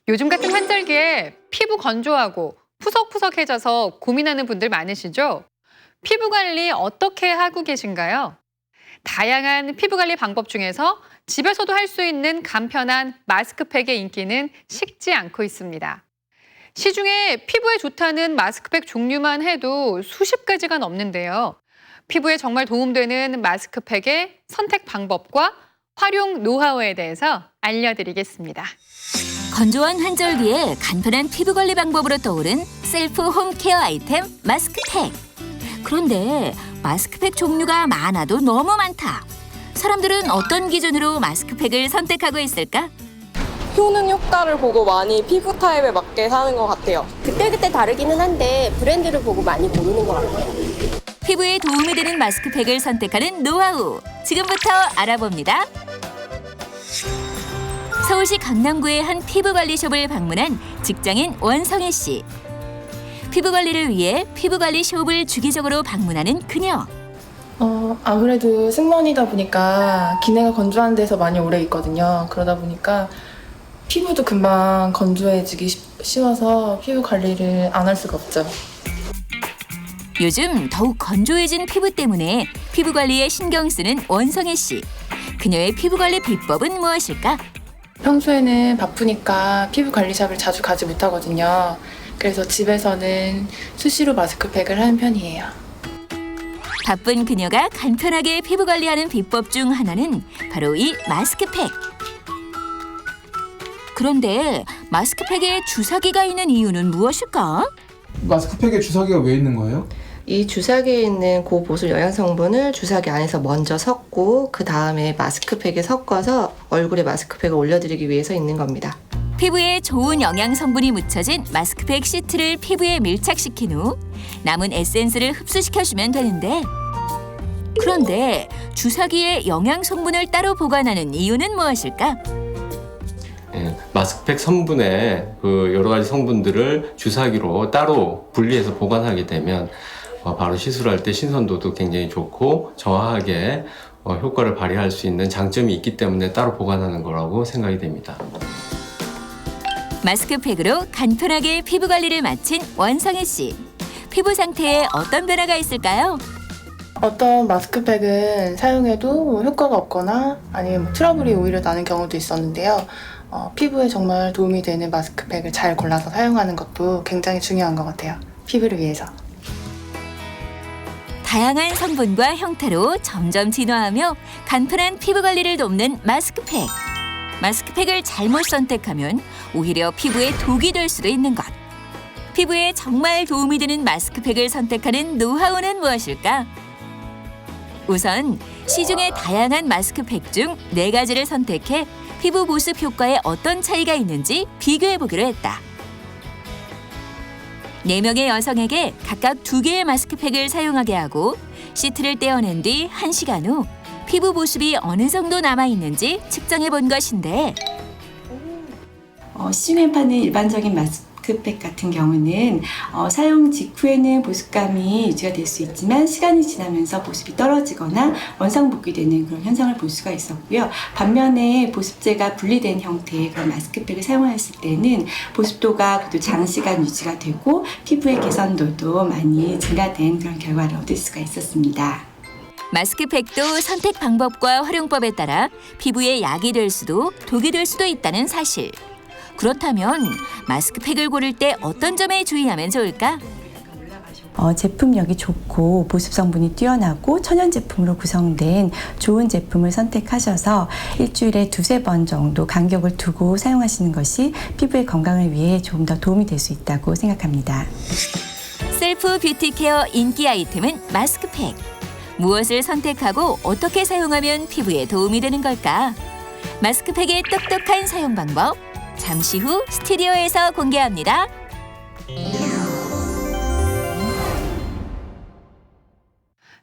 요즘 같은 환절기에 피부 건조하고 푸석푸석해져서 고민하는 분들 많으시죠? 피부 관리 어떻게 하고 계신가요? 다양한 피부 관리 방법 중에서 집에서도 할 수 있는 간편한 마스크팩의 인기는 식지 않고 있습니다. 시중에 피부에 좋다는 마스크팩 종류만 해도 수십 가지가 넘는데요. 피부에 정말 도움되는 마스크팩의 선택 방법과 활용 노하우에 대해서 알려드리겠습니다. 건조한 환절기에 간편한 피부 관리 방법으로 떠오른 셀프 홈케어 아이템 마스크팩. 그런데 마스크팩 종류가 많아도 너무 많다. 사람들은 어떤 기준으로 마스크팩을 선택하고 있을까? 효능 효과를 보고 많이 피부 타입에 맞게 사는 것 같아요. 그때그때 다르기는 한데 브랜드를 보고 많이 고르는 것 같아요. 피부에 도움이 되는 마스크팩을 선택하는 노하우. 지금부터 알아봅니다. 서울시 강남구의 한 피부관리숍을 방문한 직장인 원성애 씨. 피부관리를 위해 피부관리 숍을 주기적으로 방문하는 그녀. 아무래도 승무원이다 보니까 기내가 건조한 데서 많이 오래 있거든요. 그러다 보니까 피부도 금방 건조해지기 쉬워서 피부 관리를 안 할 수가 없죠. 요즘 더욱 건조해진 피부 때문에 피부 관리에 신경 쓰는 원성애 씨. 그녀의 피부 관리 비법은 무엇일까? 평소에는 바쁘니까 피부 관리샵을 자주 가지 못하거든요. 그래서 집에서는 수시로 마스크팩을 하는 편이에요. 바쁜 그녀가 간편하게 피부 관리하는 비법 중 하나는 바로 이 마스크팩. 그런데 마스크팩에 주사기가 있는 이유는 무엇일까? 마스크팩에 주사기가 왜 있는 거예요? 이 주사기에 있는 고보습 영양 성분을 주사기 안에서 먼저 섞고 그 다음에 마스크팩에 섞어서 얼굴에 마스크팩을 올려드리기 위해서 있는 겁니다. 피부에 좋은 영양 성분이 묻혀진 마스크팩 시트를 피부에 밀착시킨 후 남은 에센스를 흡수시켜주면 되는데, 그런데 주사기에 영양 성분을 따로 보관하는 이유는 무엇일까? 마스크팩 성분의 그 여러 가지 성분들을 주사기로 따로 분리해서 보관하게 되면 바로 시술할 때 신선도도 굉장히 좋고 정확하게 효과를 발휘할 수 있는 장점이 있기 때문에 따로 보관하는 거라고 생각이 됩니다. 마스크팩으로 간편하게 피부 관리를 마친 원성애 씨. 피부 상태에 어떤 변화가 있을까요? 어떤 마스크팩은 사용해도 효과가 없거나 아니면 트러블이 오히려 나는 경우도 있었는데요. 피부에 정말 도움이 되는 마스크팩을 잘 골라서 사용하는 것도 굉장히 중요한 것 같아요. 피부를 위해서. 다양한 성분과 형태로 점점 진화하며 간편한 피부 관리를 돕는 마스크팩. 마스크팩을 잘못 선택하면 오히려 피부에 독이 될 수도 있는 것. 피부에 정말 도움이 되는 마스크팩을 선택하는 노하우는 무엇일까? 우선 시중의 다양한 마스크팩 중 4가지를 선택해 피부 보습 효과에 어떤 차이가 있는지 비교해보기로 했다. 4명의 여성에게 각각 2개의 마스크팩을 사용하게 하고 시트를 떼어낸 뒤 1시간 후 피부 보습이 어느 정도 남아있는지 측정해본 것인데, 시중에 파는 일반적인 마스크팩 같은 경우는 사용 직후에는 보습감이 유지가 될 수 있지만 시간이 지나면서 보습이 떨어지거나 원상복귀되는 그런 현상을 볼 수가 있었고요. 반면에 보습제가 분리된 형태의 그런 마스크팩을 사용했을 때는 보습도가 그래도 장시간 유지가 되고 피부의 개선도도 많이 증가된 그런 결과를 얻을 수가 있었습니다. 마스크팩도 선택 방법과 활용법에 따라 피부에 약이 될 수도 독이 될 수도 있다는 사실. 그렇다면 마스크팩을 고를 때 어떤 점에 주의하면 좋을까? 제품력이 좋고 보습 성분이 뛰어나고 천연 제품으로 구성된 좋은 제품을 선택하셔서 일주일에 2-3번 정도 간격을 두고 사용하시는 것이 피부의 건강을 위해 조금 더 도움이 될 수 있다고 생각합니다. 셀프 뷰티 케어 인기 아이템은 마스크팩. 무엇을 선택하고 어떻게 사용하면 피부에 도움이 되는 걸까? 마스크팩의 똑똑한 사용 방법, 잠시 후 스튜디오에서 공개합니다.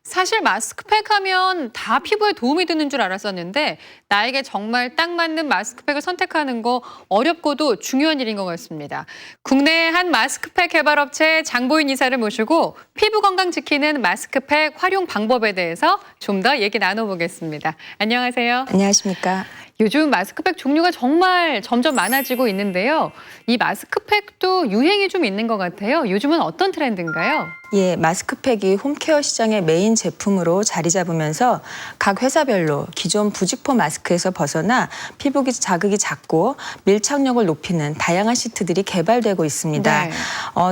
사실 마스크팩 하면 다 피부에 도움이 되는 줄 알았었는데 나에게 정말 딱 맞는 마스크팩을 선택하는 거 어렵고도 중요한 일인 것 같습니다. 국내의 한 마스크팩 개발업체 장보인 이사를 모시고 피부 건강 지키는 마스크팩 활용 방법에 대해서 좀 더 얘기 나눠보겠습니다. 안녕하세요. 안녕하십니까. 요즘 마스크팩 종류가 정말 점점 많아지고 있는데요. 이 마스크팩도 유행이 좀 있는 것 같아요. 요즘은 어떤 트렌드인가요? 예, 마스크팩이 홈케어 시장의 메인 제품으로 자리 잡으면서 각 회사별로 기존 부직포 마스크에서 벗어나 피부 자극이 작고 밀착력을 높이는 다양한 시트들이 개발되고 있습니다. 네.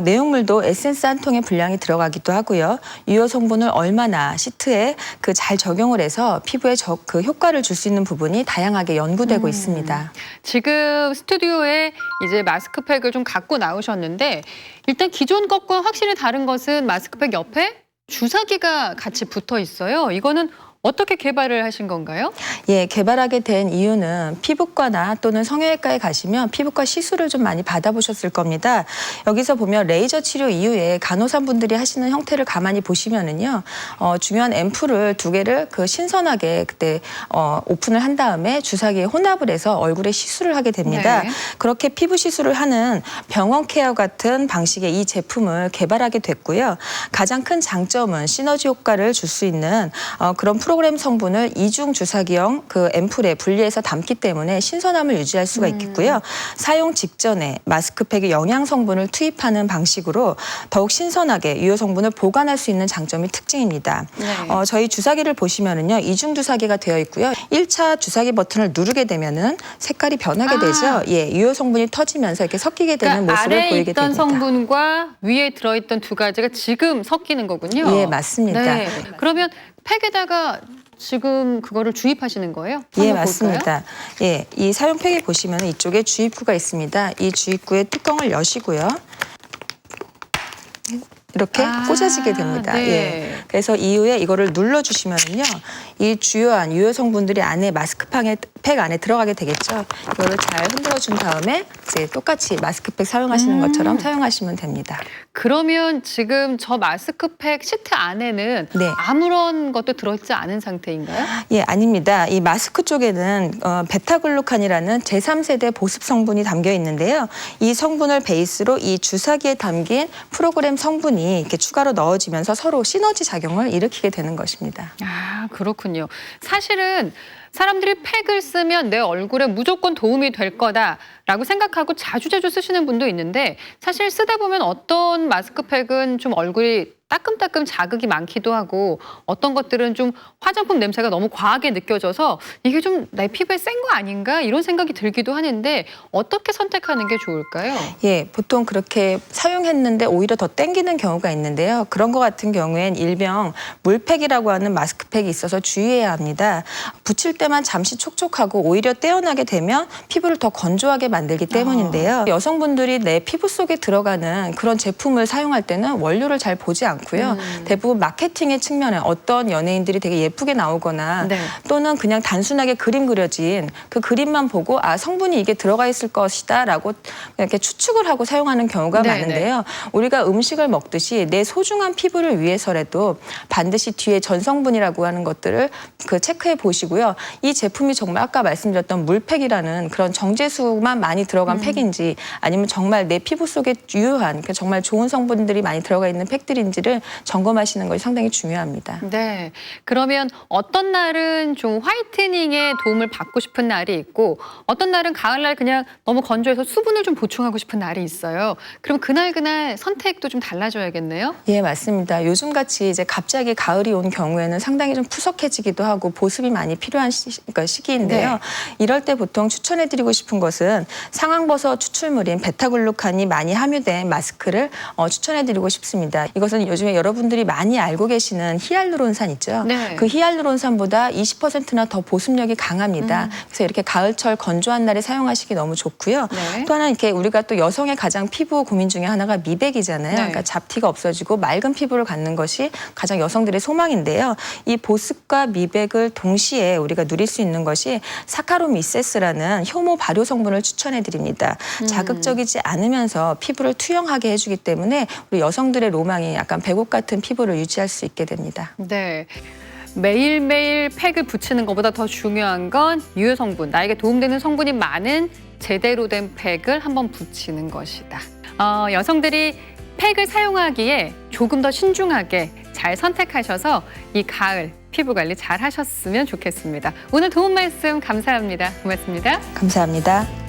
내용물도 에센스 한 통에 분량이 들어가기도 하고요. 유효 성분을 얼마나 시트에 잘 적용을 해서 피부에 그 효과를 줄 수 있는 부분이 다양하게 연구되고 있습니다. 지금 스튜디오에 이제 마스크팩을 좀 갖고 나오셨는데 일단 기존 것과 확실히 다른 것은 마스크팩 옆에 주사기가 같이 붙어 있어요. 이거는 어떻게 개발을 하신 건가요? 예, 개발하게 된 이유는 피부과나 또는 성형외과에 가시면 피부과 시술을 좀 많이 받아보셨을 겁니다. 여기서 보면 레이저 치료 이후에 간호사분들이 하시는 형태를 가만히 보시면은요, 중요한 앰플을 2개를 신선하게 그때 오픈을 한 다음에 주사기에 혼합을 해서 얼굴에 시술을 하게 됩니다. 네. 그렇게 피부 시술을 하는 병원 케어 같은 방식의 이 제품을 개발하게 됐고요. 가장 큰 장점은 시너지 효과를 줄 수 있는 그런 프로그램 성분을 이중 주사기형 앰플에 분리해서 담기 때문에 신선함을 유지할 수가 있겠고요. 사용 직전에 마스크팩에 영양 성분을 투입하는 방식으로 더욱 신선하게 유효 성분을 보관할 수 있는 장점이 특징입니다. 네. 저희 주사기를 보시면은요, 이중 주사기가 되어 있고요. 1차 주사기 버튼을 누르게 되면은 색깔이 변하게 되죠. 예, 유효 성분이 터지면서 이렇게 섞이게 되는 그러니까 모습을 아래에 보이게 있던 됩니다. 성분과 위에 들어있던 2가지가 지금 섞이는 거군요. 예, 맞습니다. 네. 그러면 팩에다가 지금 그거를 주입하시는 거예요? 예, 한번 맞습니다. 예, 이 사용팩에 보시면 이쪽에 주입구가 있습니다. 이 주입구의 뚜껑을 여시고요. 이렇게 꽂아지게 됩니다. 네. 예. 그래서 이후에 이거를 눌러주시면요, 이 주요한 유효 성분들이 안에 마스크팩 안에 들어가게 되겠죠. 이거를 잘 흔들어준 다음에 이제 똑같이 마스크팩 사용하시는 것처럼 사용하시면 됩니다. 그러면 지금 저 마스크팩 시트 안에는 네. 아무런 것도 들어있지 않은 상태인가요? 예, 아닙니다. 이 마스크 쪽에는 베타글루칸이라는 제3세대 보습 성분이 담겨 있는데요. 이 성분을 베이스로 이 주사기에 담긴 프로그램 성분이 이렇게 추가로 넣어지면서 서로 시너지 작용을 일으키게 되는 것입니다. 아, 그렇군요. 사실은 사람들이 팩을 쓰면 내 얼굴에 무조건 도움이 될 거다라고 생각하고 자주자주 쓰시는 분도 있는데 사실 쓰다 보면 어떤 마스크팩은 좀 얼굴이 따끔따끔 자극이 많기도 하고 어떤 것들은 좀 화장품 냄새가 너무 과하게 느껴져서 이게 좀 내 피부에 센 거 아닌가 이런 생각이 들기도 하는데 어떻게 선택하는 게 좋을까요? 예, 보통 그렇게 사용했는데 오히려 더 땡기는 경우가 있는데요. 그런 것 같은 경우엔 일명 물팩이라고 하는 마스크팩이 있어서 주의해야 합니다. 붙일 때만 잠시 촉촉하고 오히려 떼어나게 되면 피부를 더 건조하게 만들기 때문인데요. 여성분들이 내 피부 속에 들어가는 그런 제품을 사용할 때는 원료를 잘 보지 않고요. 대부분 마케팅의 측면에 어떤 연예인들이 되게 예쁘게 나오거나 네. 또는 그냥 단순하게 그림 그려진 그 그림만 보고 성분이 이게 들어가 있을 것이다 라고 이렇게 추측을 하고 사용하는 경우가 네, 많은데요. 우리가 음식을 먹듯이 내 소중한 피부를 위해서라도 반드시 뒤에 전성분이라고 하는 것들을 체크해 보시고요. 이 제품이 정말 아까 말씀드렸던 물팩이라는 그런 정제수만 많이 들어간 팩인지 아니면 정말 내 피부 속에 유효한 정말 좋은 성분들이 많이 들어가 있는 팩들인지를 점검하시는 것이 상당히 중요합니다. 네. 그러면 어떤 날은 좀 화이트닝에 도움을 받고 싶은 날이 있고 어떤 날은 가을날 그냥 너무 건조해서 수분을 좀 보충하고 싶은 날이 있어요. 그럼 그날 선택도 좀 달라져야겠네요? 예, 맞습니다. 요즘같이 이제 갑자기 가을이 온 경우에는 상당히 좀 푸석해지기도 하고 보습이 많이 필요한 시기인데요. 네. 이럴 때 보통 추천해드리고 싶은 것은 상황버섯 추출물인 베타글루칸이 많이 함유된 마스크를 추천해드리고 싶습니다. 이것은 요즘에 여러분들이 많이 알고 계시는 히알루론산 있죠. 네. 그 히알루론산보다 20%나 더 보습력이 강합니다. 그래서 이렇게 가을철 건조한 날에 사용하시기 너무 좋고요. 네. 또 하나 이렇게 우리가 또 여성의 가장 피부 고민 중에 하나가 미백이잖아요. 네. 그러니까 잡티가 없어지고 맑은 피부를 갖는 것이 가장 여성들의 소망인데요. 이 보습과 미백을 동시에 우리가 누릴 수 있는 것이 사카로미세스라는 효모 발효 성분을 추천해드립니다. 자극적이지 않으면서 피부를 투영하게 해주기 때문에 우리 여성들의 로망이 약간 배곡 같은 피부를 유지할 수 있게 됩니다. 네. 매일매일 팩을 붙이는 것보다 더 중요한 건 유효 성분, 나에게 도움되는 성분이 많은 제대로 된 팩을 한번 붙이는 것이다. 여성들이 팩을 사용하기에 조금 더 신중하게 잘 선택하셔서 이 가을 피부 관리 잘 하셨으면 좋겠습니다. 오늘 도움 말씀 감사합니다. 고맙습니다. 감사합니다.